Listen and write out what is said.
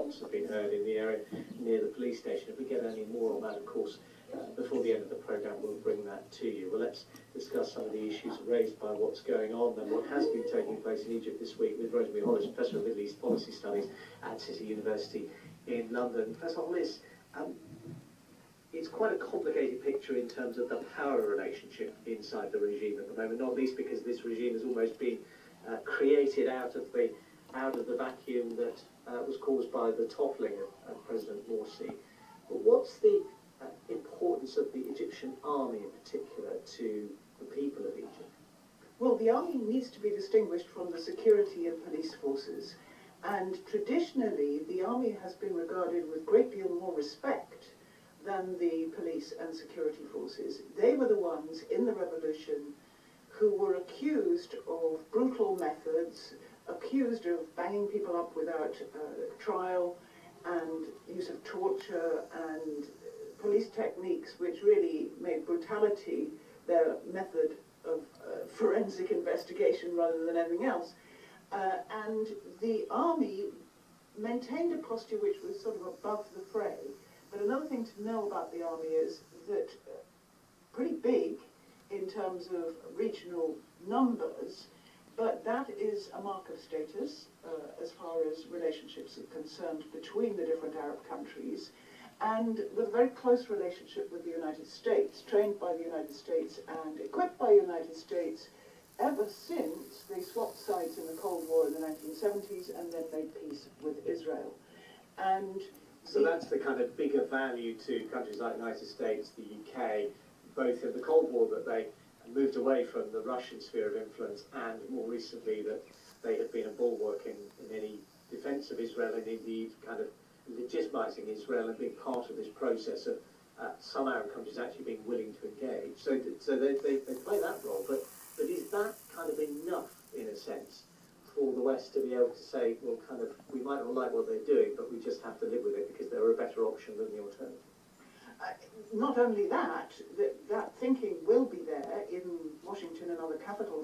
shots have been heard in the area near the police station. If we get any more on that, of course, before the end of the programme, we'll bring that to you. Well, let's discuss some of the issues raised by what's going on and what has been taking place in Egypt this week with Rosemary Hollis, Professor of Middle East Policy Studies at City University in London. Professor Hollis, it's quite a complicated picture in terms of the power relationship inside the regime at the moment, not least because this regime has almost been created out of the vacuum that was caused by the toppling of President Morsi. But what's the importance of the Egyptian army in particular to the people of Egypt? Well, the army needs to be distinguished from the security and police forces, and traditionally the army has been regarded with a great deal more respect than the police and security forces. They were the ones in the revolution who were accused of brutal methods, accused of banging people up without trial, and use of torture and police techniques which really made brutality their method of forensic investigation rather than anything else. And the army maintained a posture which was sort of above the fray. But another thing to know about the army is that pretty big in terms of regional numbers, but that is a mark of status as far as relationships are concerned between the different Arab countries, and with a very close relationship with the United States, trained by the United States and equipped by the United States ever since they swapped sides in the Cold War in the 1970s and then made peace with Israel. And so that's the kind of bigger value to countries like the United States, the UK, both in the Cold War that they moved away from the Russian sphere of influence, and more recently that they have been a bulwark in any defence of Israel and indeed kind of legitimising Israel and being part of this process of some Arab countries actually being willing to engage. So they play that role, but is that kind of enough, in a sense, for the West to be able to say, well, kind of, we might not like what they're doing, but we just have to live with it because they're a better option than the alternative? Not only that, that thinking will be there in Washington and other capitals